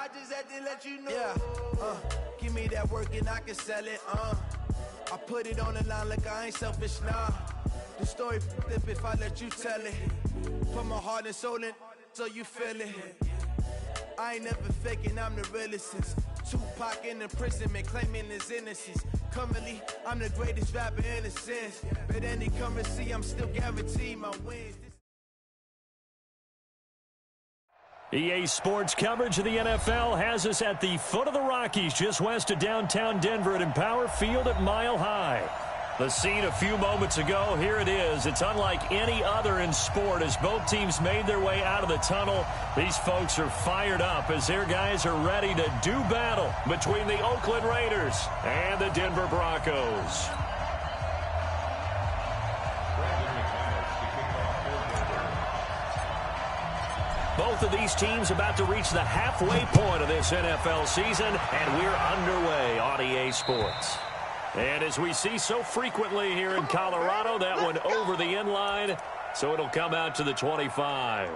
I just had to let you know. Yeah, give me that work and I can sell it, I put it on the line like I ain't selfish, nah. The story flip if I let you tell it. Put my heart and soul in so you feel it. I ain't never faking, I'm the realest since Tupac in imprisonment, claiming his innocence. Currently, I'm the greatest rapper in a sense. But any currency, I'm still guaranteed my wins. EA Sports coverage of the NFL has us at the foot of the Rockies, just west of downtown Denver at Empower Field at Mile High. The scene a few moments ago, here it is. It's unlike any other in sport as both teams made their way out of the tunnel. These folks are fired up as their guys are ready to do battle between the Oakland Raiders and the Denver Broncos. Both of these teams about to reach the halfway point of this NFL season, and we're underway on EA Sports. And as we see so frequently here in Colorado, that one over the end line, so it'll come out to the 25.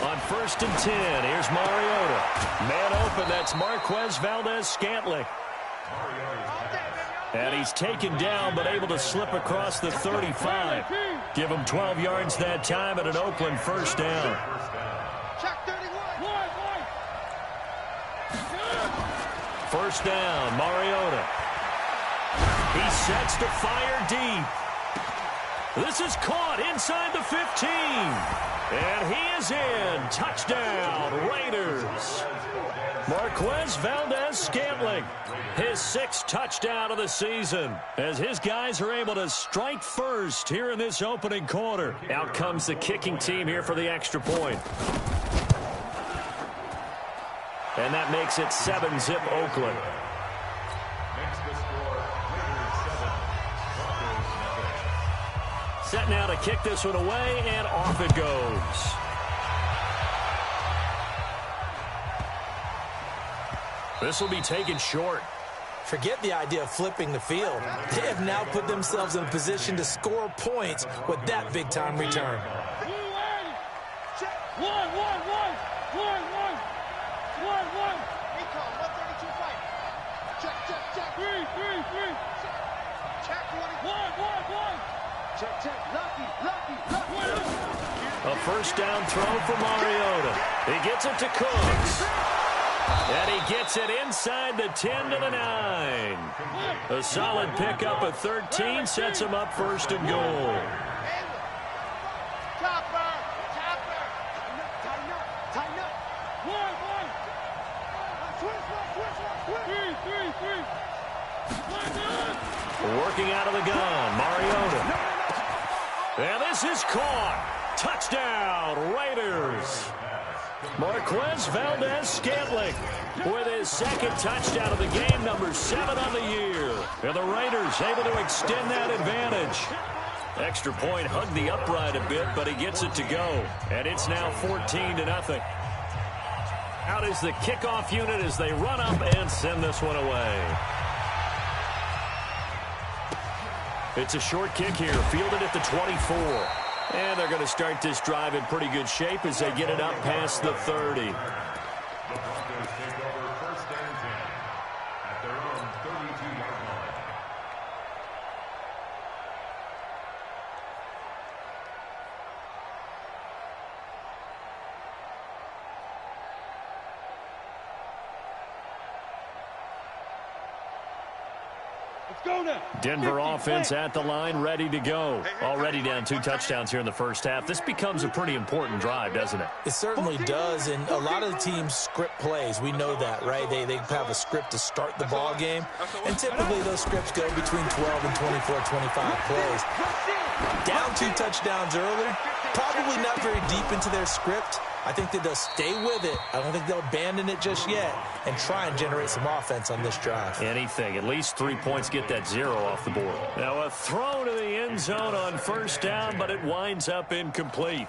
On 1st and 10, here's Mariota. Man open, that's Marquez Valdez-Scantling. And he's taken down, but able to slip across the 35. Give him 12 yards that time at an Oakland first down. First down, Mariota. He sets to fire deep. This is caught inside the 15. And he is in. Touchdown, Raiders. Marquez Valdez-Scantling, his 6th touchdown of the season, as his guys are able to strike first here in this opening quarter. Out comes the kicking team here for the extra point. And that makes it 7-zip Oakland. Set now to kick this one away, and off it goes. This will be taken short. Forget the idea of flipping the field. They have now put themselves in a position to score points with that big-time return. A first down throw for Mariota. He gets it to Cooks. And he gets it inside the 10 to the 9. A solid pickup at 13 sets him up first and goal. Working out of the gun, Mariota. And this is caught. Touchdown, Raiders. Marquez Valdez-Scantling with his 2nd touchdown of the game, number 7 on the year. And the Raiders able to extend that advantage. Extra point hugged the upright a bit, but he gets it to go. And it's now 14-0. Out is the kickoff unit as they run up and send this one away. It's a short kick here, fielded at the 24. And they're going to start this drive in pretty good shape as they get it up past the 30. Denver offense at the line, ready to go. Already down 2 touchdowns here in the first half. This becomes a pretty important drive, doesn't it? It certainly does, and a lot of the teams script plays. We know that, right? They have a script to start the ball game, and typically those scripts go between 12 and 24, 25 plays. Down 2 touchdowns early, probably not very deep into their script. I think that they'll stay with it. I don't think they'll abandon it just yet and try and generate some offense on this drive. Anything. At least 3 points, get that 0 off the board. Now a throw to the end zone on first down, but it winds up incomplete.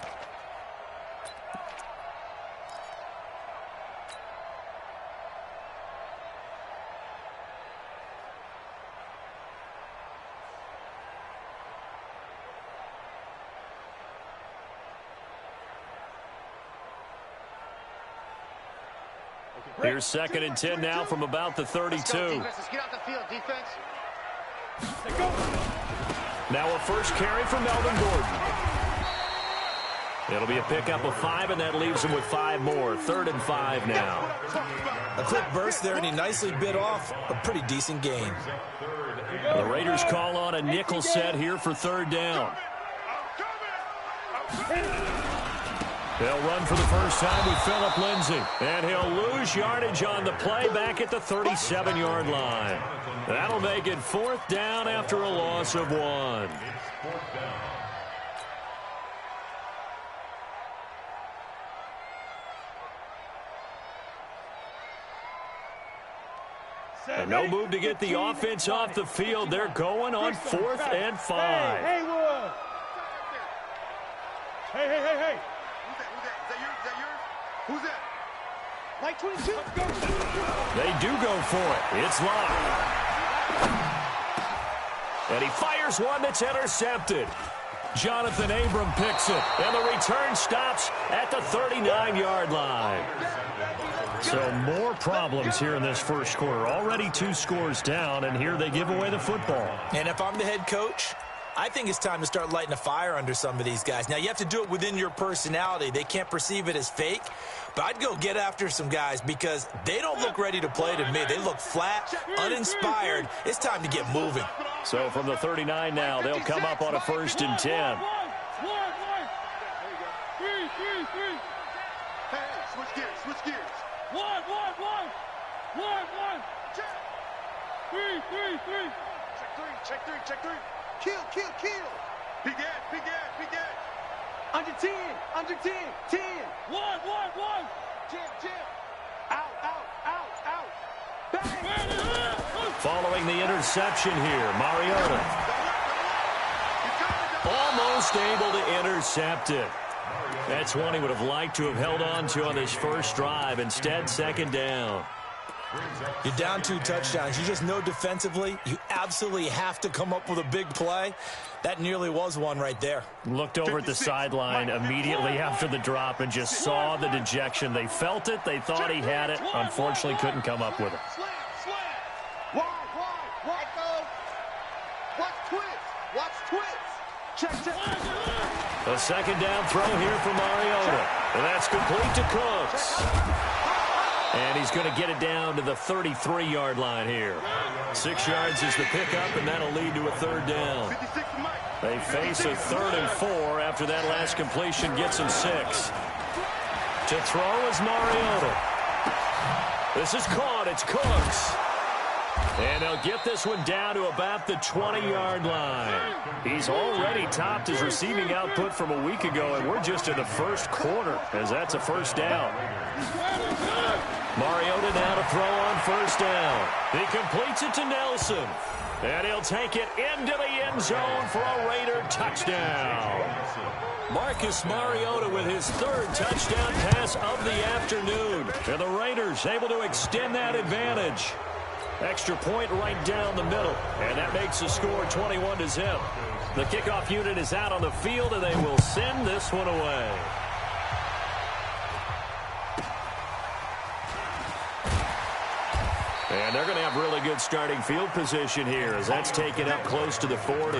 Here's 2nd and 10 now from about the 32. Let's get out the field, defense. Now a first carry for Melvin Gordon. It'll be a pickup of 5, and that leaves him with 5 more. 3rd and 5 now. A quick burst there, and he nicely bit off a pretty decent gain. The Raiders call on a nickel set here for 3rd down. They'll run for the first time with Phillip Lindsay. And he'll lose yardage on the play back at the 37-yard line. That'll make it 4th down after a loss of 1. And no move to get the offense off the field. They're going on 4th and 5. Hey, Wood. Hey. Who's that? Like 22. They do go for it. It's locked. And he fires one that's intercepted. Jonathan Abram picks it. And the return stops at the 39-yard line. So more problems here in this first quarter. Already 2 scores down, and here they give away the football. And if I'm the head coach, I think it's time to start lighting a fire under some of these guys. Now, you have to do it within your personality. They can't perceive it as fake. But I'd go get after some guys because they don't look ready to play to me. They look flat, uninspired. It's time to get moving. So from the 39 now, they'll come up on a 1st and 10. Hey, switch gears. One. Check three. Kill. Big Ed. Under 10. 10. One. Jam. Out. Bang. Following the interception here, Mariota almost able to intercept it. That's one he would have liked to have held on to on this first drive. Instead, 2nd down. You're down 2 touchdowns. You just know defensively you absolutely have to come up with a big play. That nearly was one right there. Looked over at the sideline immediately after the drop and just saw the dejection. They felt it. They thought he had it. Unfortunately, couldn't come up with it. Wide. Watch twist. Check. A 2nd down throw here for Mariota. And that's complete to Cooks. And he's going to get it down to the 33-yard line here. 6 yards is the pickup, and that'll lead to a 3rd down. They face a 3rd and 4 after that last completion gets him 6. To throw is Mariota. This is caught. It's Cooks. And they'll get this one down to about the 20-yard line. He's already topped his receiving output from a week ago, and we're just in the first quarter, as that's a 1st down. Mariota now to throw on 1st down. He completes it to Nelson. And he'll take it into the end zone for a Raider touchdown. Marcus Mariota with his 3rd touchdown pass of the afternoon. And the Raiders able to extend that advantage. Extra point right down the middle. And that makes the score 21-0. The kickoff unit is out on the field, and they will send this one away. And they're going to have really good starting field position here as that's taken up close to the 40.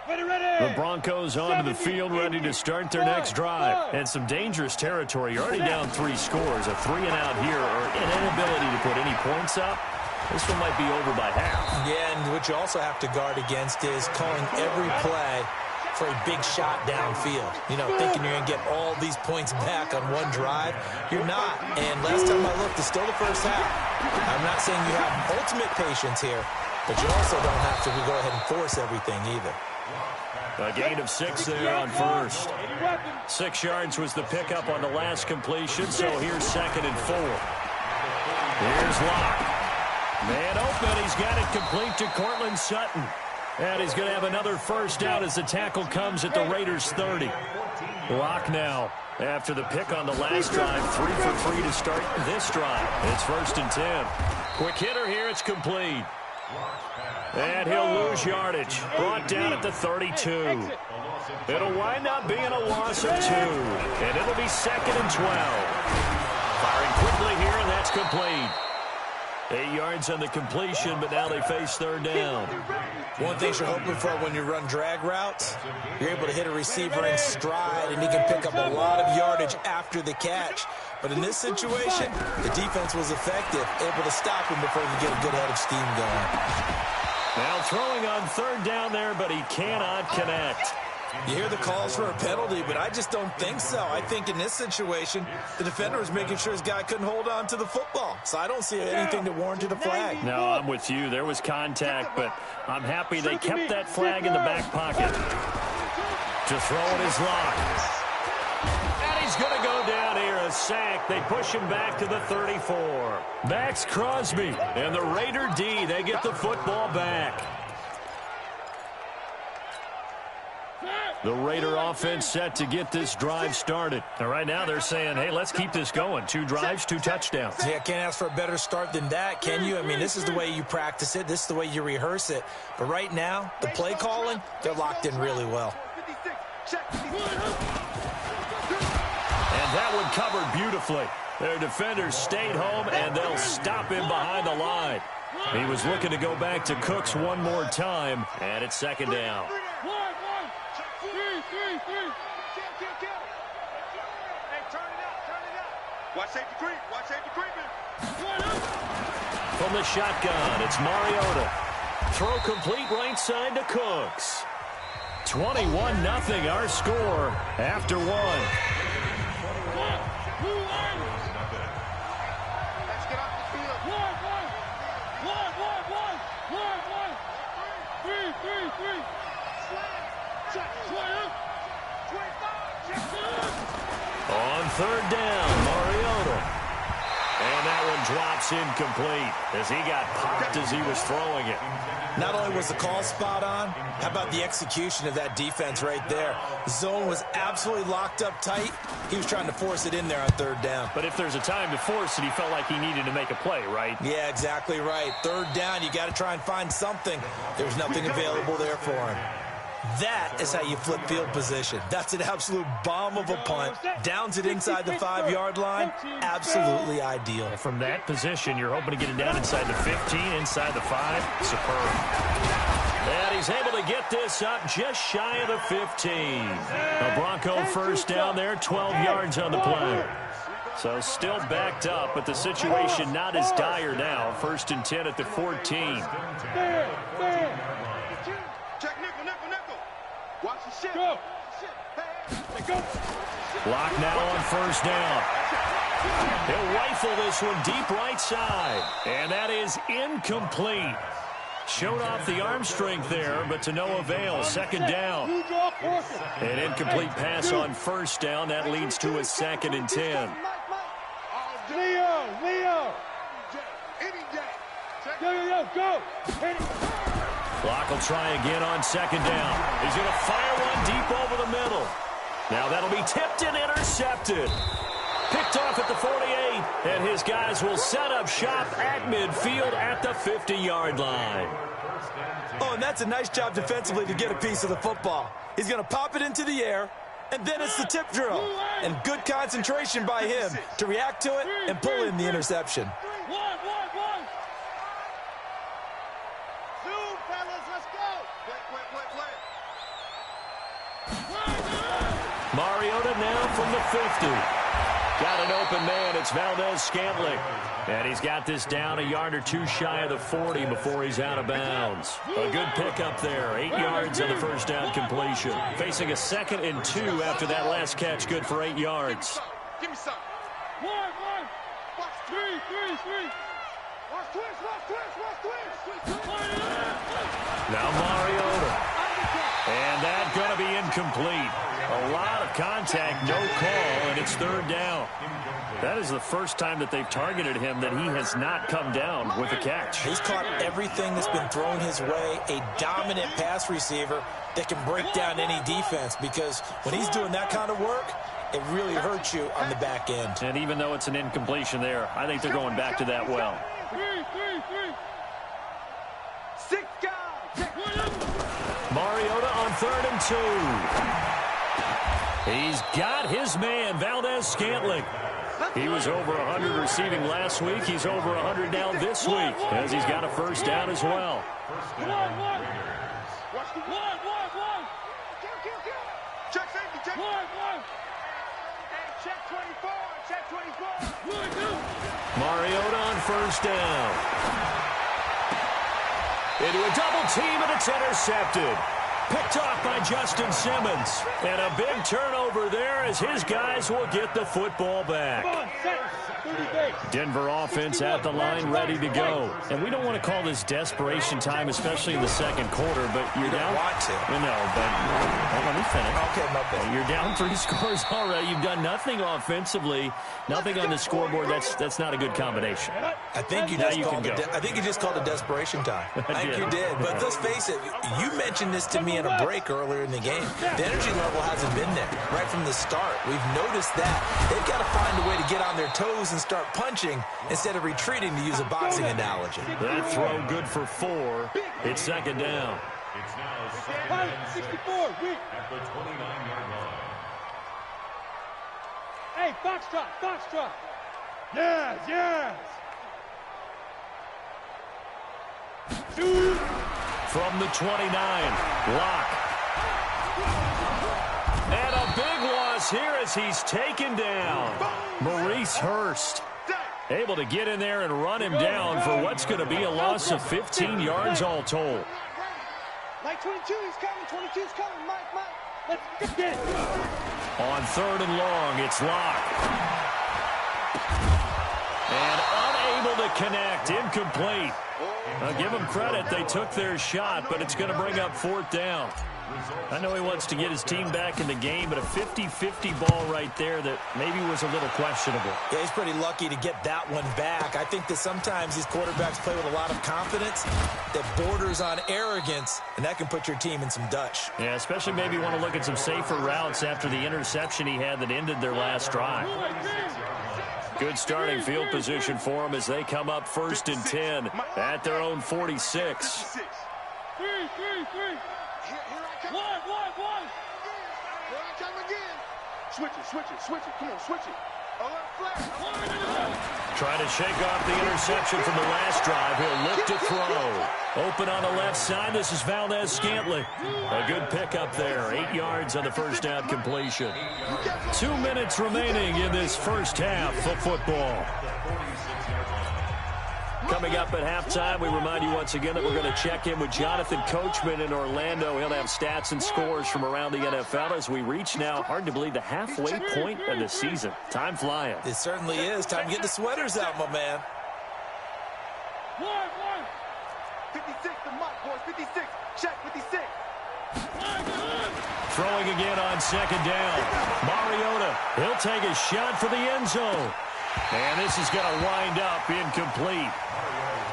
The Broncos onto the field, ready to start their next drive. And some dangerous territory. You're already down 3 scores. A 3-and-out here, or an inability to put any points up. This one might be over by half. Yeah, and what you also have to guard against is calling every play for a big shot downfield. You know, thinking you're going to get all these points back on one drive. You're not. And last time I looked, it's still the first half. I'm not saying you have ultimate patience here, but you also don't have to go ahead and force everything either. A gain of 6 there on first. 6 yards was the pickup on the last completion, so here's 2nd and 4. Here's Locke. Man open, he's got it complete to Cortland Sutton. And he's going to have another first down as the tackle comes at the Raiders' 30. Locke now, after the pick on the last drive, 3 for 3 to start this drive. It's 1st and 10. Quick hitter here, it's complete. And he'll lose yardage. Brought down at the 32. It'll wind up being a loss of 2. And it'll be 2nd and 12. Firing quickly here, and that's complete. 8 yards on the completion, but now they face 3rd down. One thing you're hoping for when you run drag routes, you're able to hit a receiver in stride, and he can pick up a lot of yardage after the catch. But in this situation, the defense was effective, able to stop him before he could get a good head of steam going. Now throwing on 3rd down there, but he cannot connect. You hear the calls for a penalty, but I just don't think so. I think in this situation, the defender was making sure his guy couldn't hold on to the football. So I don't see anything that warranted a flag. No, I'm with you. There was contact, but I'm happy they kept that flag in the back pocket. To throw it is Locke. And he's going to go down here, a sack. They push him back to the 34. Max Crosby and the Raider D, they get the football back. The Raider offense set to get this drive started. And right now they're saying, hey, let's keep this going. 2 drives, 2 touchdowns. Yeah, can't ask for a better start than that, can you? I mean, this is the way you practice it. This is the way you rehearse it. But right now, the play calling, they're locked in really well. And that one covered beautifully. Their defenders stayed home, and they'll stop him behind the line. He was looking to go back to Cooks one more time, and it's 2nd down. Watch safety creep. Watch safety creeping. From the shotgun, it's Mariota. Throw complete right side to Cooks. 21-0 our score after 1. Let's get off the field. On 3rd down, Mariota. And that one drops incomplete as he got popped as he was throwing it. Not only was the call spot on, how about the execution of that defense right there? The zone was absolutely locked up tight. He was trying to force it in there on 3rd down. But if there's a time to force it, he felt like he needed to make a play, right? Yeah, exactly right. 3rd down, you got to try and find something. There was nothing available there for him. That is how you flip field position. That's an absolute bomb of a punt. Downs it inside the 5-yard line. Absolutely ideal. From that position, you're hoping to get it down inside the 15, inside the 5. Superb. And he's able to get this up just shy of the 15. A Bronco 1st down there, 12 yards on the play. So still backed up, but the situation not as dire now. 1st and 10 at the 14. Watch the shit. Go. Lock now on 1st down. He'll rifle this one deep right side. And that is incomplete. Showed off the arm strength there, but to no avail. 2nd down. An incomplete pass on 1st down. That leads to a 2nd and 10. Leo. Go. Clock will try again on 2nd down. He's going to fire one deep over the middle. Now that'll be tipped and intercepted. Picked off at the 48, and his guys will set up shop at midfield at the 50-yard line. Oh, and that's a nice job defensively to get a piece of the football. He's going to pop it into the air, and then it's the tip drill. And good concentration by him to react to it and pull in the interception. Mariota now from the 50. Got an open man. It's Valdez-Scantling. And he's got this down a yard or two shy of the 40 before he's out of bounds. A good pickup there. 8 yards on the first down completion. Facing a 2nd and 2 after that last catch. Good for 8 yards. Give me some. One. Watch three. Watch twist. Now Mariota. And that's going to be incomplete. A lot of contact, no call, and it's 3rd down. That is the first time that they've targeted him that he has not come down with a catch. He's caught everything that's been thrown his way, a dominant pass receiver that can break down any defense, because when he's doing that kind of work, it really hurts you on the back end. And even though it's an incompletion there, I think they're going back to that well. 6 guys. Mariota on 3rd and 2. He's got his man, Valdez-Scantling. He was over 100 receiving last week. He's over 100 now this week, as he's got a first down as well. One. Check safety, check. Hey, check 24. Mariota on first down. Into a double team, and it's intercepted. Picked off by Justin Simmons. And a big turnover there as his guys will get the football back. Denver offense at the line, ready to go. And we don't want to call this desperation time, especially in the second quarter, but you're down. Want to. No, but let me finish. Okay, my bad. You're down 3 scores already. You've done nothing offensively, nothing on the scoreboard. That's not a good combination. I think you just called it desperation time. I think you did. But let's face it, you mentioned this to me in a break earlier in the game. The energy level hasn't been there right from the start. We've noticed that. They've got to find a way to get on their toes and start punching instead of retreating, to use a boxing analogy. That throw good for 4. It's 2nd down. It's now 64. At the 29-yard line. Hey, Foxtrot. Yes. From the 29, Locke. And a big loss here as he's taken down. Maurice Hurst able to get in there and run him down for what's going to be a loss of 15 yards all told. Mike 22 is coming. 22's coming. Mike. Let's get it. On 3rd and long, it's Locke. And unable to connect, incomplete. I'll give them credit. They took their shot, but it's going to bring up 4th down. I know he wants to get his team back in the game, but a 50-50 ball right there that maybe was a little questionable. Yeah, he's pretty lucky to get that one back. I think that sometimes these quarterbacks play with a lot of confidence that borders on arrogance, and that can put your team in some Dutch. Yeah, especially maybe want to look at some safer routes after the interception he had that ended their last drive. Good starting field position for them as they come up 1st and 10 at their own 46. 3. One. Here I come again. Switch it. Come on, switch it. Trying to shake off the interception from the last drive. He'll look to throw. Open on the left side. This is Valdez-Scantling. A good pickup there. 8 yards on the first down completion. 2 minutes remaining in this first half of football. Coming up at halftime, we remind you once again that we're going to check in with Jonathan Coachman in Orlando. He'll have stats and scores from around the NFL as we reach now, hard to believe, the halfway point of the season. Time flying. It certainly is. Time to get the sweaters out, my man. 56 to Mike, boys. 56. Check 56. Throwing again on 2nd down. Mariota, he'll take a shot for the end zone. And this is going to wind up incomplete.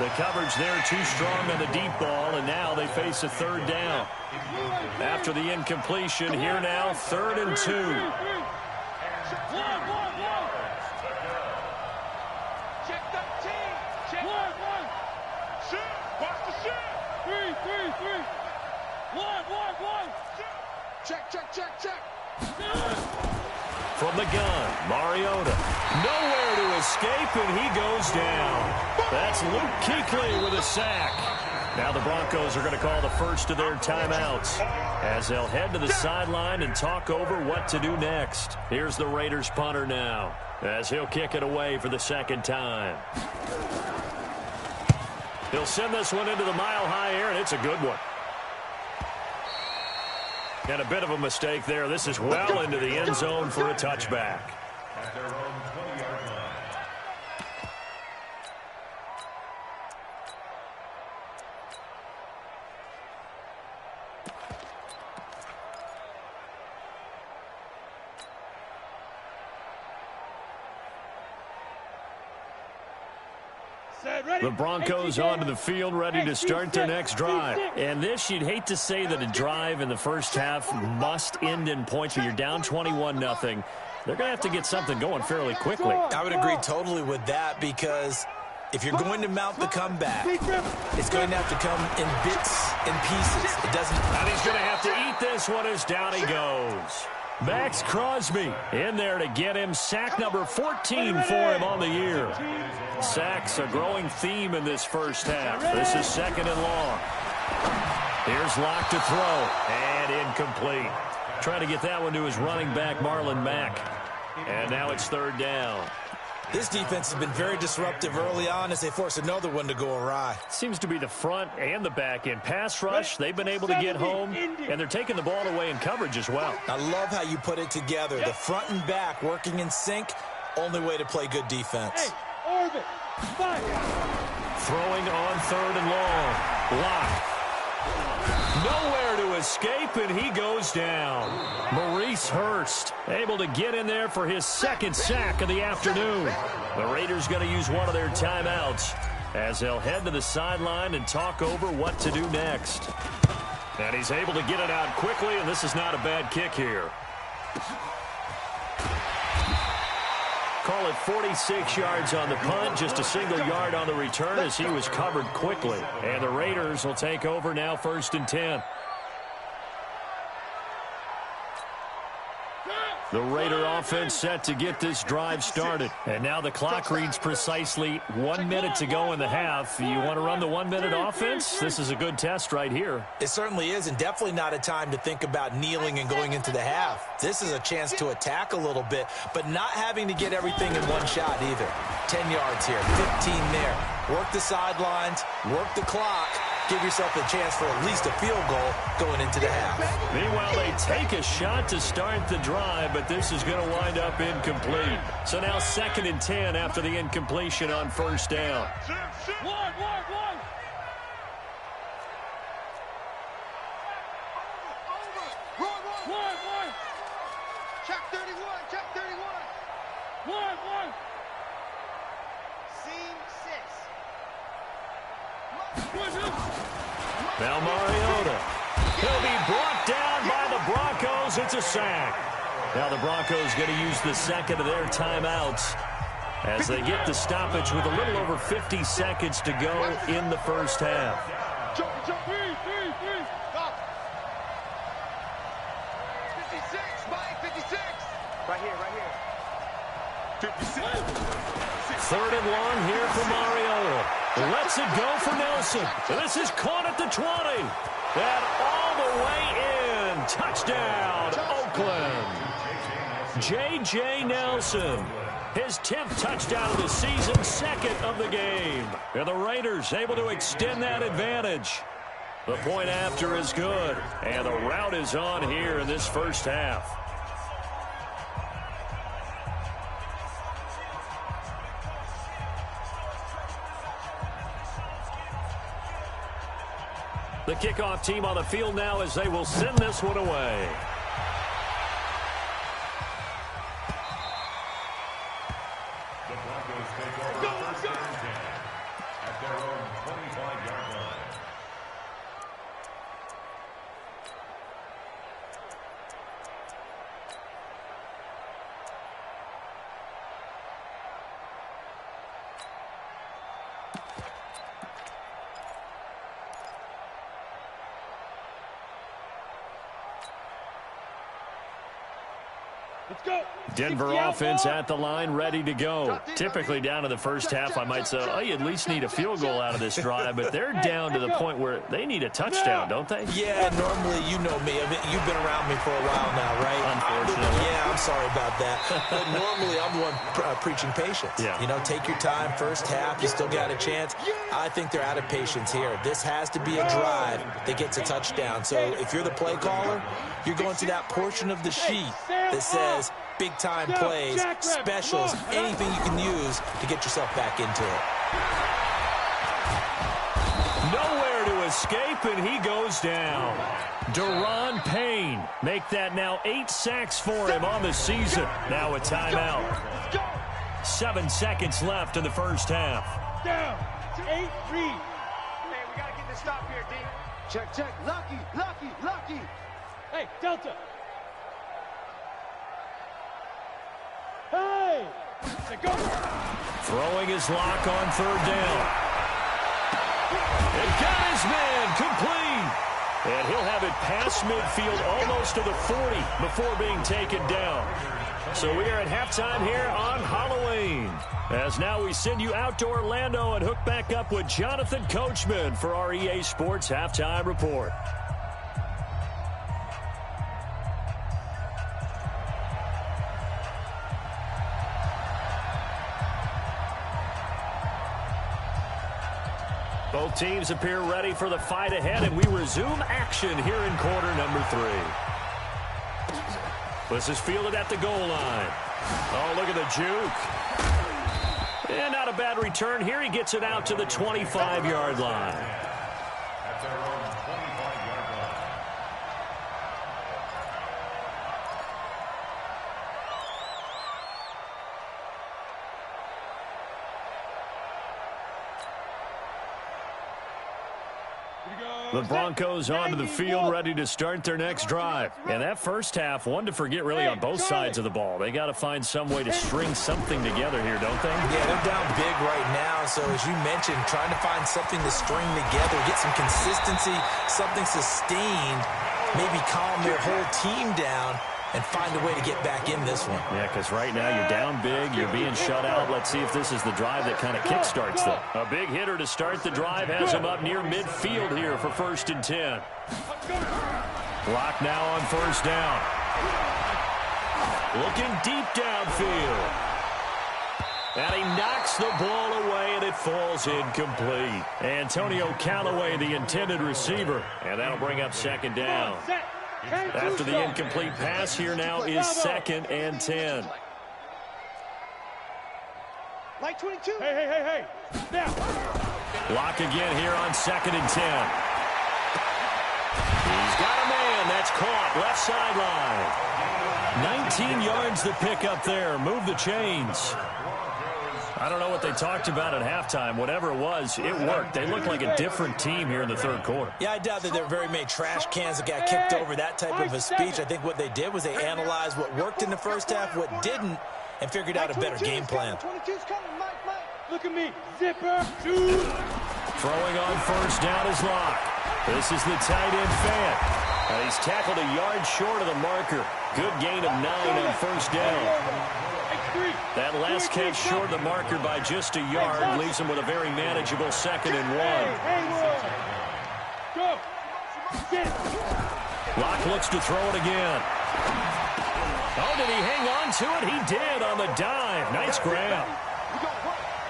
The coverage there too strong on the deep ball, and now they face a 3rd down. After the incompletion, here now, 3rd and 2. Check 13. Check 1. Shit. Watch the shit. 3. 1. Check. From the gun, Mariota. Nowhere to escape, and he goes down. That's Luke Kuechly with a sack. Now the Broncos are going to call the first of their timeouts as they'll head to the sideline and talk over what to do next. Here's the Raiders punter now as he'll kick it away for the second time. He'll send this one into the mile-high air, and it's a good one. And a bit of a mistake there. This is well into the end zone for a touchback. At their own 20-yard line. The Broncos onto the field, ready to start their next drive. And this, you'd hate to say that a drive in the first half must end in points when you're down 21-0. They're going to have to get something going fairly quickly. I would agree totally with that, because if you're going to mount the comeback, it's going to have to come in bits and pieces. It doesn't. And he's going to have to eat this one as down he goes. Max Crosby in there to get him sack number 14 for him on the year. Sacks a growing theme in this first half. This is second and long. Here's Locke to throw, and incomplete. Trying to get that one to his running back, Marlon Mack. And now it's third down. This defense has been very disruptive early on as they force another one to go awry. Seems to be the front and the back end. Pass rush, they've been able to get home, and they're taking the ball away in coverage as well. I love how you put it together. The front and back working in sync, only way to play good defense. Throwing on third and long. Locke. Nowhere to escape, and he goes down. Maurice Hurst able to get in there for his second sack of the afternoon. The Raiders going to use one of their timeouts as they'll head to the sideline and talk over what to do next. And he's able to get it out quickly, and this is not a bad kick here. Call it 46 yards on the punt, just a single yard on the return as he was covered quickly. And the Raiders will take over now, 1st and 10. The Raider offense set to get this drive started. And now the clock reads precisely 1 minute to go in the half. You want to run the 1 minute offense? This is a good test right here. It certainly is, and definitely not a time to think about kneeling and going into the half. This is a chance to attack a little bit, but not having to get everything in one shot either. 10 yards here, 15 there. Work the sidelines, work the clock. Give yourself a chance for at least a field goal going into the half. Meanwhile, they take a shot to start the drive, but this is going to wind up incomplete. So now 2nd and 10 after the incompletion on first down. One. Check 31. One. Seam 6. Now Mariota. He'll be brought down by the Broncos. It's a sack. Now the Broncos going to use the second of their timeouts as they get the stoppage with a little over 50 seconds to go in the first half. Jump. 56, Mike, 56. Right here. 56. 3rd and long here for Mariota. Lets it go for Nelson. This is caught at the 20. And all the way in. Touchdown, Oakland. J.J. Nelson. His 10th touchdown of the season, 2nd of the game. And the Raiders able to extend that advantage. The point after is good. And the route is on here in this first half. The kickoff team on the field now as they will send this one away. The Broncos take over first and 10 at their own 25-yard line. Let's go. Denver offense at the line, ready to go. Typically down to the first half, I might say, oh, you at least need a field goal out of this drive, but they're down to the point where they need a touchdown, don't they? Yeah, normally, you know me. I mean, you've been around me for a while now, right? Unfortunately. Yeah, I'm sorry about that. But normally, I'm the one preaching patience. Yeah. You know, take your time. First half, you still got a chance. I think they're out of patience here. This has to be a drive that gets a touchdown. So if you're the play caller, you're going to that portion of the sheet that says big-time plays, specials, anything you can use to get yourself back into it. Nowhere to escape, and he goes down. Deron Payne, make that now 8 sacks for him on the season. Now a timeout. 7 seconds left in the first half. Down. 8-3. Man, we got to get this stop here, D. Check. Lucky. Hey, Delta. Hey! Go. Throwing his lock on third down. And got his man complete. And he'll have it past midfield almost to the 40 before being taken down. So we are at halftime here on Halloween. As now we send you out to Orlando and hook back up with Jonathan Coachman for our EA Sports Halftime Report. Both teams appear ready for the fight ahead, and we resume action here in quarter number 3. This is fielded at the goal line. Oh, look at the juke. And not a bad return here. He gets it out to the 25-yard line. At their own 25-yard line. The Broncos onto the field, ready to start their next drive. And that first half, one to forget really on both sides of the ball. They got to find some way to string something together here, don't they? Yeah, they're down big right now. So as you mentioned, trying to find something to string together, get some consistency, something sustained, maybe calm their whole team down and find a way to get back in this one. Yeah, because right now you're down big, you're being shut out. Let's see if this is the drive that kind of kickstarts them. A big hitter to start the drive has him up near midfield here for 1st and 10. Clock now on first down. Looking deep downfield. And he knocks the ball away, and it falls incomplete. Antonio Callaway, the intended receiver, and that'll bring up 2nd down. After the incomplete pass, here now is 2nd and 10. Light 22. Hey. Now. Lock again here on 2nd and 10. He's got a man. That's caught. Left sideline. 19 yards to pick up there. Move the chains. I don't know what they talked about at halftime. Whatever it was, it worked. They looked like a different team here in the 3rd quarter. Yeah, I doubt that there were very many trash cans that got kicked over, that type of a speech. I think what they did was they analyzed what worked in the first half, what didn't, and figured out a better game plan. 22's coming, Mike. Look at me. Zipper. Shoot. Throwing on first down is Locke. This is the tight end Fant. And he's tackled a yard short of the marker. Good gain of 9 on first down. That last catch short of the marker by just a yard leaves him with a very manageable 2nd and 1. Go. Locke looks to throw it again. Oh, did he hang on to it? He did on the dive. Nice grab.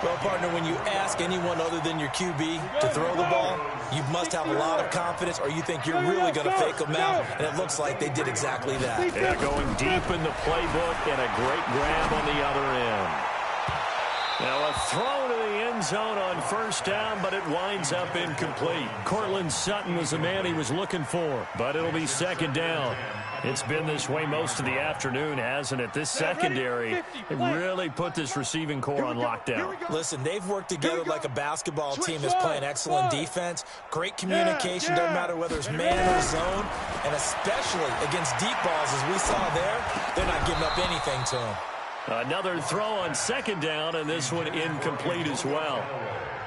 Well, partner, when you ask anyone other than your QB to throw the ball, you must have a lot of confidence, or you think you're really going to fake them out, and it looks like they did exactly that. Yeah, going deep in the playbook and a great grab on the other end. Now a throw to the end zone on first down, but it winds up incomplete. Cortland Sutton was the man he was looking for, but it'll be 2nd down. It's been this way most of the afternoon, hasn't it? This secondary really put this receiving core on lockdown. Listen, they've worked together like a basketball team that's playing excellent defense. Great communication, doesn't matter whether it's man or zone, and especially against deep balls, as we saw there, they're not giving up anything to them. Another throw on 2nd down, and this one incomplete as well.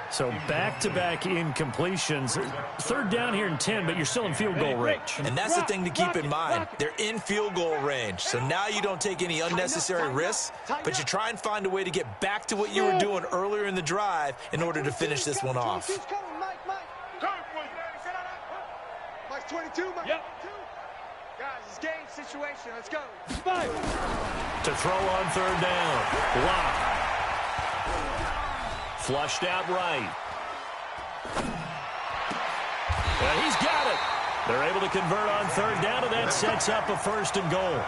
So back-to-back incompletions. Third down here in 10, but you're still in field goal range. And that's the thing to keep in mind. They're in field goal range. So now you don't take any unnecessary risks, but you try and find a way to get back to what you were doing earlier in the drive in order to finish this one off. Mike's 22, Mike. Yep. Guys, it's game situation. Let's go. To throw on third down. Lock. Flushed out right. And he's got it. They're able to convert on third down, and that sets up a first and goal.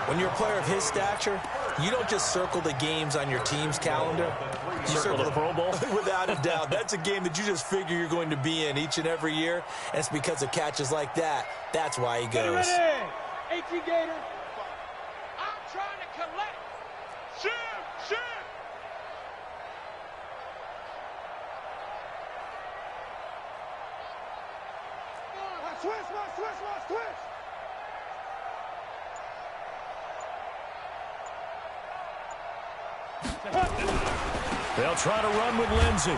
When you're a player of his stature, you don't just circle the games on your team's calendar. You circle the Pro Bowl? Without a doubt. That's a game that you just figure you're going to be in each and every year. And it's because of catches like that. That's why he goes. Ready. 18 Gator. I'm trying to collect. Shoot! Switch! They'll try to run with Lindsey.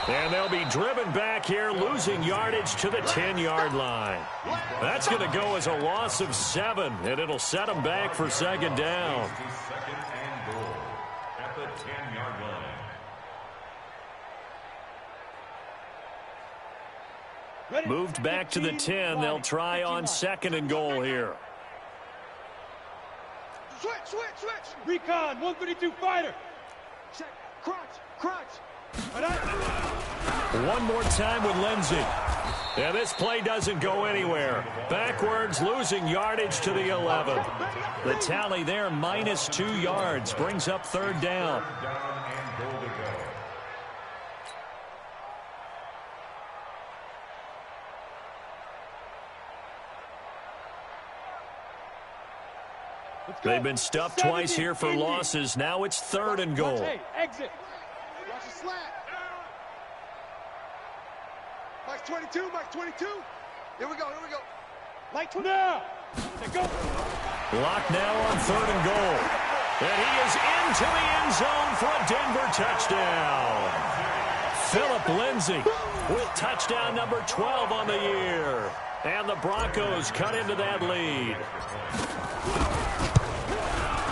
And they'll be driven back here, losing yardage to the 10-yard line. That's going to go as a loss of 7, and it'll set them back for second down. Second and goal at the 10-yard line. Moved back to the 10. They'll try on second and goal here. Switch! Recon, 132 fighter. Check. Crunch. One more time with Lindsey. And this play doesn't go anywhere. Backwards, losing yardage to the 11. The tally there, -2 yards, brings up third down. Third down and goal to go. They've been stuffed twice here for losses. Now it's third and goal. Hey, exit. Watch the slant. Mike's 22. Here we go. Light now. Go. Lock now on third and goal. And he is into the end zone for a Denver touchdown. Phillip Lindsay with touchdown number 12 on the year. And the Broncos cut into that lead.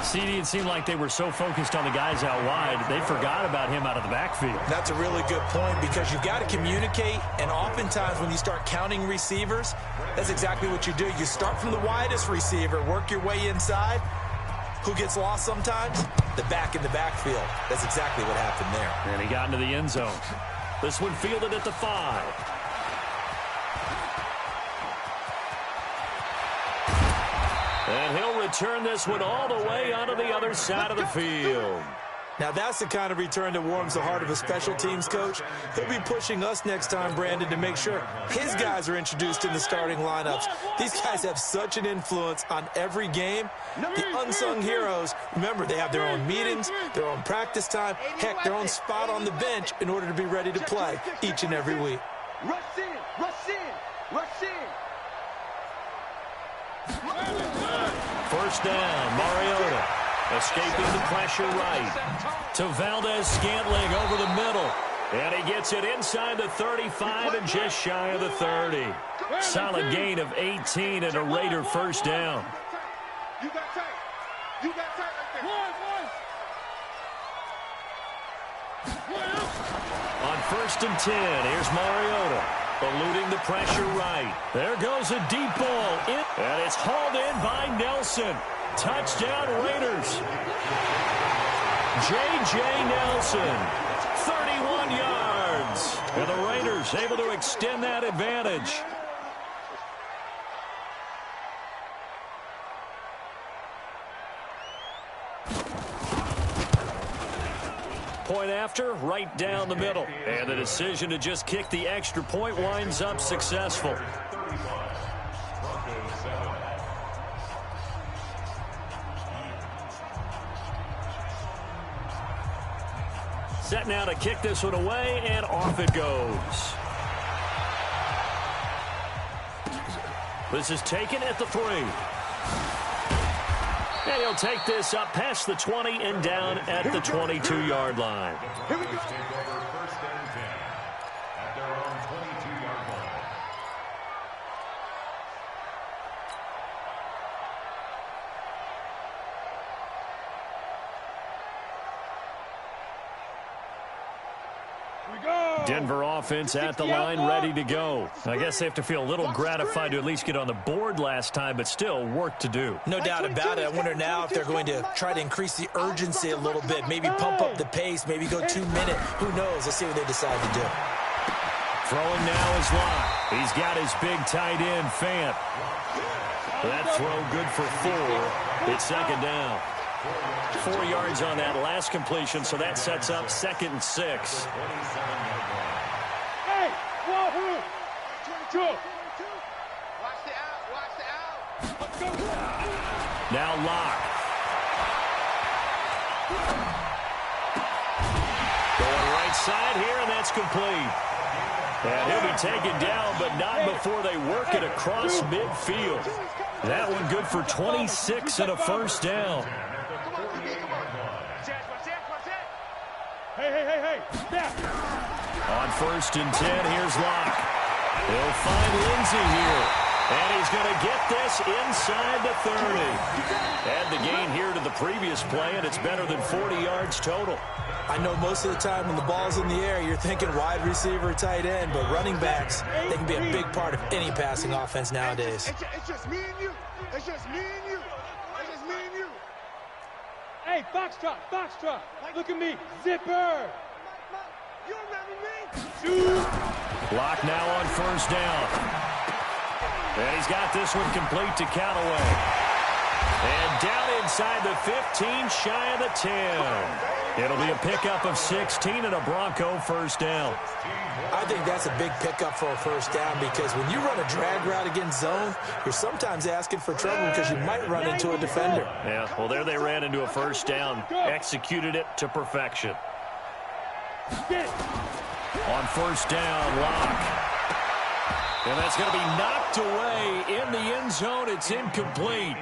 CD, it seemed like they were so focused on the guys out wide, they forgot about him out of the backfield. That's a really good point because you've got to communicate, and oftentimes when you start counting receivers, that's exactly what you do. You start from the widest receiver, work your way inside. Who gets lost sometimes? The back in the backfield. That's exactly what happened there. And he got into the end zone. This one fielded at the 5. And he'll return this one all the way onto the other side of the field. Now, that's the kind of return that warms the heart of a special teams coach. He'll be pushing us next time, Brandon, to make sure his guys are introduced in the starting lineups. These guys have such an influence on every game. The unsung heroes, remember, they have their own meetings, their own practice time, heck, their own spot on the bench in order to be ready to play each and every week. Rush in. First down, Mariota. Escaping the pressure right. To Valdez-Scantling over the middle. And he gets it inside the 35 and just shy of the 30. Solid gain of 18 and a Raider first down. You got tight right there. On first and 10, here's Mariota. Eluding the pressure right. There goes a deep ball. And it's hauled in by Nelson. Touchdown Raiders. J.J. Nelson, 31 yards. And the Raiders able to extend that advantage. Point after, right down the middle. And the decision to just kick the extra point winds up successful. Set now to kick this one away, and off it goes. This is taken at the 3. And he'll take this up past the 20 and down at the 22-yard line. The Broncos take over first and 10 Denver offense at the line, ready to go. I guess they have to feel a little gratified to at least get on the board last time, but still work to do. No doubt about it. I wonder now if they're going to try to increase the urgency a little bit, maybe pump up the pace, maybe go 2 minute. Who knows? Let's see what they decide to do. Throwing now is Locke. He's got his big tight end, Fant. That throw good for 4. It's second down. 4 yards on that last completion, so that sets up 2nd and 6. Hey, Wahoo! 22. Watch the out, watch the out. Let's go. Now Locke. Going right side here, and that's complete. And he'll be taken down, but not before they work it across midfield. That one good for 26 and a first down. Hey. Step. On 1st and 10, here's Locke. He'll find Lindsey here. And he's going to get this inside the 30. Add the gain here to the previous play, and it's better than 40 yards total. I know most of the time when the ball's in the air, you're thinking wide receiver, tight end, but running backs, they can be a big part of any passing offense nowadays. It's just me and you. It's just me and you. It's just me and you. Hey, Foxtrot. Look at me. Zipper. You remember me? Shoot. Locke now on 1st down. And he's got this one complete to Callaway. And down inside the 15, shy of the 10. It'll be a pickup of 16 and a Bronco first down. I think that's a big pickup for a first down because when you run a drag route against zone, you're sometimes asking for trouble because you might run into a defender. Yeah, well, there they ran into a first down. Executed it to perfection. On 1st down, Locke. And that's going to be knocked away in the end zone. It's incomplete.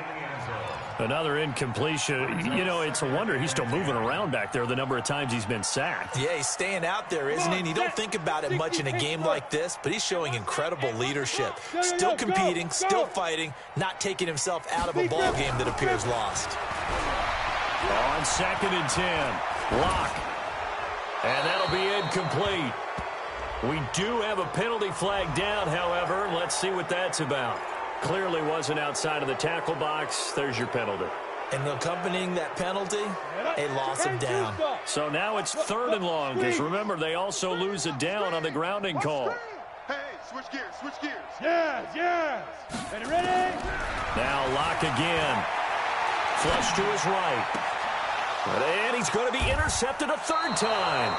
Another incompletion. You know, it's a wonder he's still moving around back there the number of times he's been sacked. Yeah, he's staying out there, isn't he? And you don't think about it much in a game like this, but he's showing incredible leadership. Still competing, still fighting, not taking himself out of a ball game that appears lost. On 2nd and 10, Locke. And that'll be incomplete. We do have a penalty flag down, however. Let's see what that's about. Clearly wasn't outside of the tackle box. There's your penalty. And accompanying that penalty, a loss of down. So now it's 3rd and long, because remember, they also lose a down on the grounding call. Hey, switch gears. Yes. Ready? Now Locke again. Flush to his right. And he's going to be intercepted a 3rd time.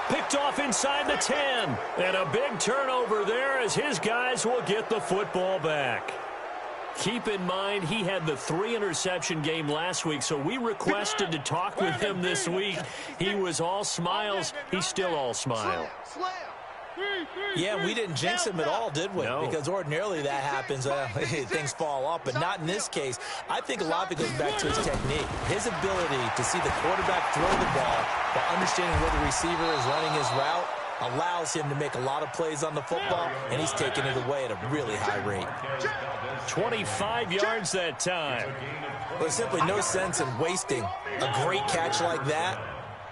Picked off inside the 10. And a big turnover there as his guys will get the football back. Keep in mind, he had the 3-interception game last week, so we requested to talk with him this week. He was all smiles. He's still all smile. Yeah, we didn't jinx him at all, did we? No. Because ordinarily that happens. Things fall off, but not in this case. I think a lot of it goes back to his technique. His ability to see the quarterback throw the ball while understanding where the receiver is running his route allows him to make a lot of plays on the football, and he's taking it away at a really high rate. 25 yards that time. Well, there's simply no sense in wasting a great catch like that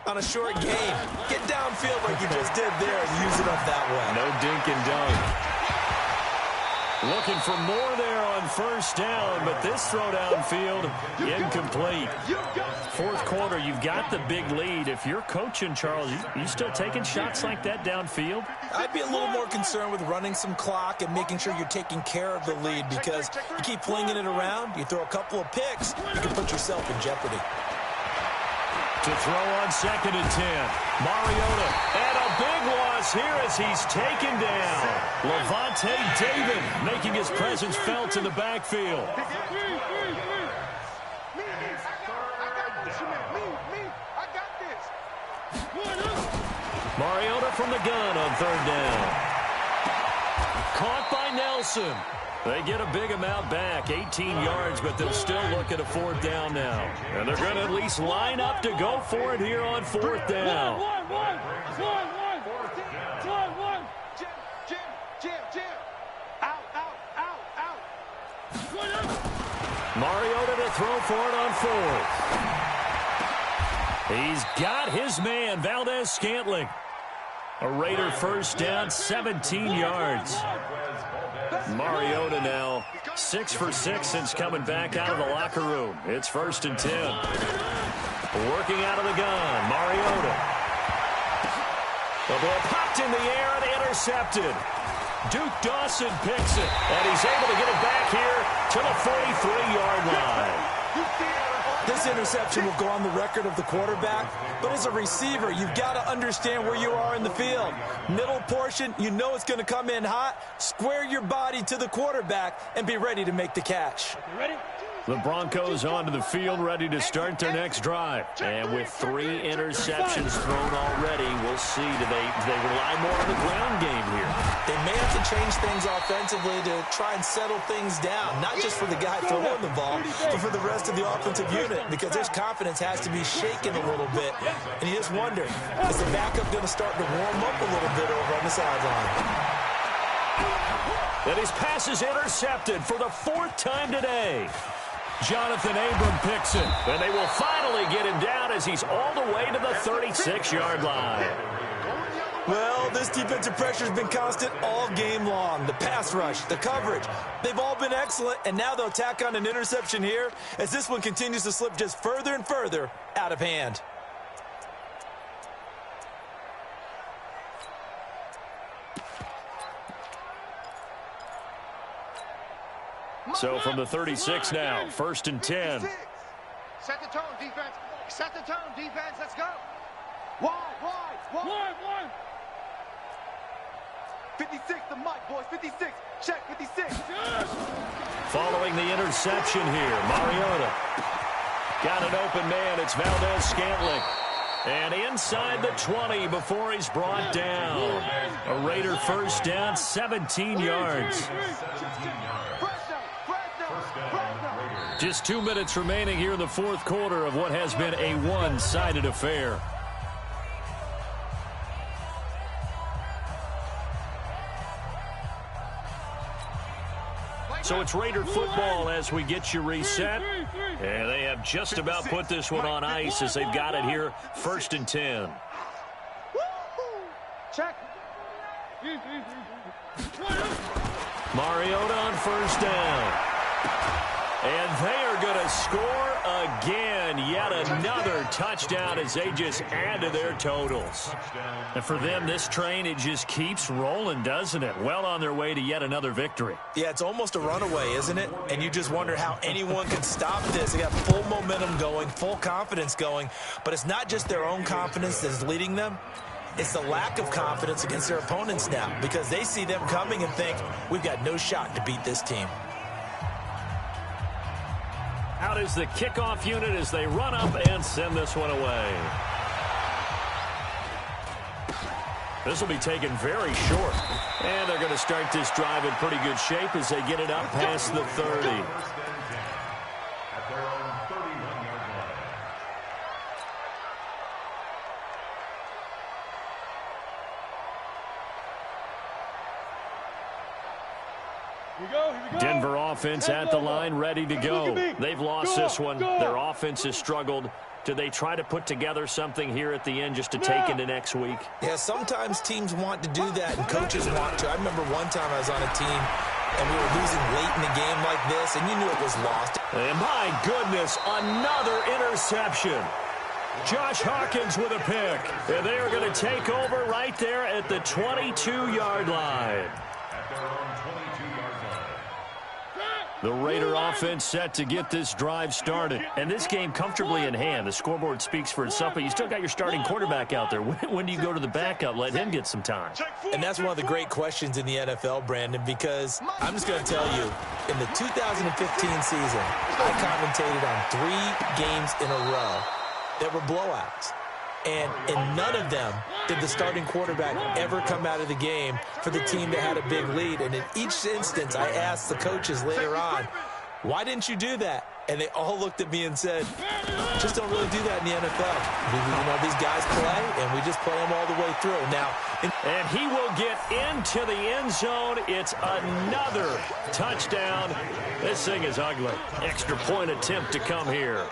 on a short game. Get downfield like you just did there and use it up that way. No dink and dunk. Looking for more there on 1st down, but this throw downfield incomplete. 4th quarter, you've got the big lead. If you're coaching, Charles, you still taking shots like that downfield? I'd be a little more concerned with running some clock and making sure you're taking care of the lead, because you keep flinging it around, you throw a couple of picks, you can put yourself in jeopardy. To throw on 2nd and 10. Mariota, and a big loss here as he's taken down. Levante David making his presence felt in the backfield. Mariota from the gun on 3rd down. Caught by Nelson. They get a big amount back, 18 yards, but they'll still look at a 4th down now. And they're going to at least line up to go for it here on 4th down. One. Jim. Out. Mariota to throw for it on 4th. He's got his man, Valdez Scantling. A Raider first down, 17 yards. Mariota now 6 for 6 since coming back out of the locker room. It's 1st and 10. Working out of the gun, Mariota. The ball popped in the air and intercepted. Duke Dawson picks it, and he's able to get it back here to the 43-yard line. This interception will go on the record of the quarterback, but as a receiver, you've got to understand where you are in the field. Middle portion, you know it's going to come in hot. Square your body to the quarterback and be ready to make the catch. Ready? The Broncos onto the field, ready to start their next drive. And with 3 interceptions thrown already, we'll see. Do they rely more on the ground game here? They may have to change things offensively to try and settle things down, not just for the guy throwing the ball, but for the rest of the offensive unit, because their confidence has to be shaken a little bit. And you just wonder, is the backup going to start to warm up a little bit over on the sideline? And his pass is intercepted for the 4th time today. Jonathan Abram picks it, and they will finally get him down as he's all the way to the 36-yard line. Well, this defensive pressure has been constant all game long. The pass rush, the coverage, they've all been excellent, and now they'll tack on an interception here as this one continues to slip just further and further out of hand. So from the 36 now, 1st and 10. Set the tone, defense. Set the tone, defense. Let's go. Wide. 56, the mic, boys. 56. Check, 56. Following the interception here, Mariota. Got an open man. It's Valdez-Scantling. And inside the 20 before he's brought down. A Raider first down, 17 yards. Just 2 minutes remaining here in the 4th quarter of what has been a one-sided affair. So it's Raider football as we get you reset. And they have just about put this one on ice as they've got it here, 1st and 10. Check. Mariota on 1st down. And they are going to score again. Yet another touchdown as they just add to their totals. And for them, this train, it just keeps rolling, doesn't it? Well on their way to yet another victory. Yeah, it's almost a runaway, isn't it? And you just wonder how anyone can stop this. They got full momentum going, full confidence going. But it's not just their own confidence that's leading them. It's the lack of confidence against their opponents now, because they see them coming and think, we've got no shot to beat this team. Out is the kickoff unit as they run up and send this one away. This will be taken very short. And they're going to start this drive in pretty good shape as they get it up past the 30. Denver offense at the line, ready to go. They've lost this one. Their offense has struggled. Do they try to put together something here at the end just to take into next week? Yeah, sometimes teams want to do that and coaches want to. I remember one time I was on a team and we were losing late in the game like this, and you knew it was lost. And my goodness, another interception. Josh Hawkins with a pick. And they are going to take over right there at the 22-yard line. The Raider offense set to get this drive started. And this game comfortably in hand. The scoreboard speaks for itself, but you still got your starting quarterback out there. When do you go to the backup, let him get some time? And that's one of the great questions in the NFL, Brandon, because I'm just going to tell you, in the 2015 season, I commentated on 3 games in a row that were blowouts. And in none of them did the starting quarterback ever come out of the game for the team that had a big lead. And in each instance, I asked the coaches later on, why didn't you do that? And they all looked at me and said, just don't really do that in the NFL. You know, these guys play, and we just play them all the way through. Now, and he will get into the end zone. It's another touchdown. This thing is ugly. Extra point attempt to come here.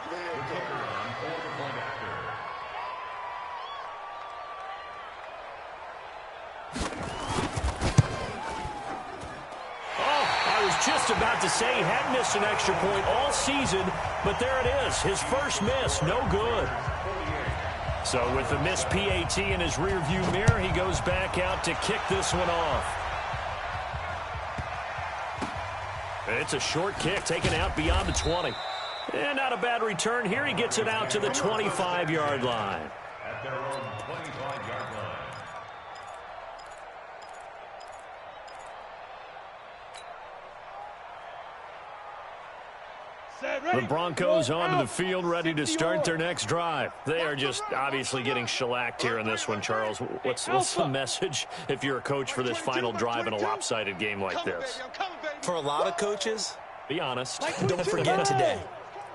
just about to say he hadn't missed an extra point all season, but there it is. His first miss, no good. So with the missed PAT in his rearview mirror, he goes back out to kick this one off. It's a short kick taken out beyond the 20. And not a bad return here. He gets it out to the 25-yard line. At their own 25-yard line. The Broncos onto the field, ready to start their next drive. They are just obviously getting shellacked here in this one, Charles. What's the message if you're a coach for this final drive in a lopsided game like this? For a lot of coaches, Be honest. don't forget today.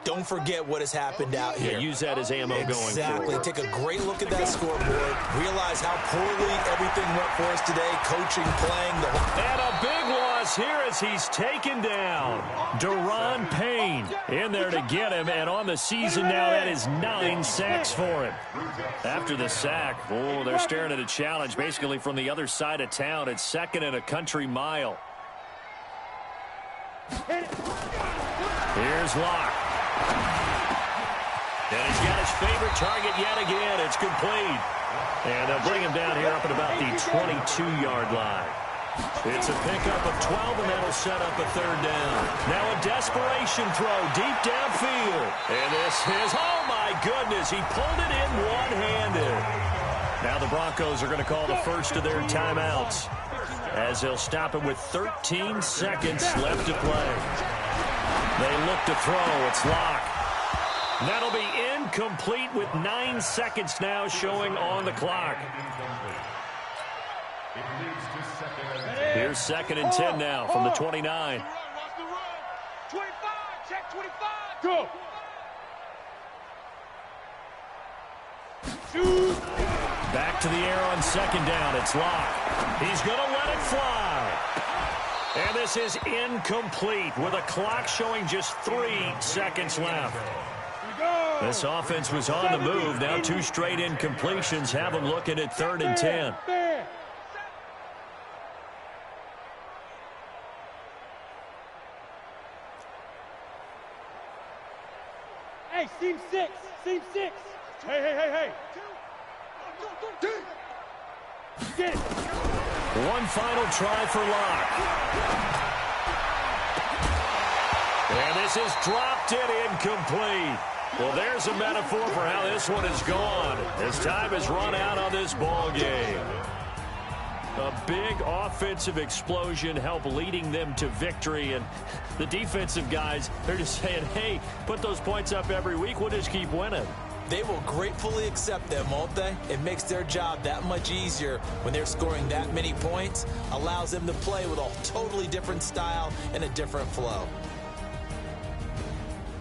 Don't forget what has happened out here. Yeah, use that as ammo going forward. Exactly. Take a great look at that scoreboard. Realize how poorly everything went for us today. Coaching, playing. And a big loss here as he's taken down. Deron Payne in there to get him. And on the season now, that is 9 sacks for him. After the sack, they're staring at a challenge basically from the other side of town. It's second and a country mile. Here's Locke. And he's got his favorite target yet again. It's complete. And they'll bring him down here up at about the 22-yard line. It's a pickup of 12, and that'll set up a third down. Now a desperation throw deep downfield. And this is, oh my goodness, he pulled it in one-handed. Now the Broncos are going to call the first of their timeouts as they'll stop him with 13 seconds left to play. They look to throw. It's Locke. That'll be incomplete with 9 seconds now showing on the clock. Here's second and 10 now from the 29. 25, check 25. Go. Back to the air on second down. It's Locke. He's going to let it fly. And this is incomplete with a clock showing just 3 seconds left. This offense was on the move. Now 2 straight incompletions have them looking at 3rd and 10. Hey, seam 6. Seam 6. Hey. Get it. One final try for Locke. And this is dropped it incomplete. Well, there's a metaphor for how this one is gone as time has run out on this ball game. A big offensive explosion helped leading them to victory, and the defensive guys, they're just saying, hey, put those points up every week, we'll just keep winning. They will gratefully accept them, won't they? It makes their job that much easier when they're scoring that many points, allows them to play with a totally different style and a different flow.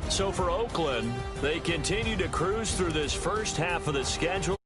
So for Oakland, they continue to cruise through this first half of the schedule.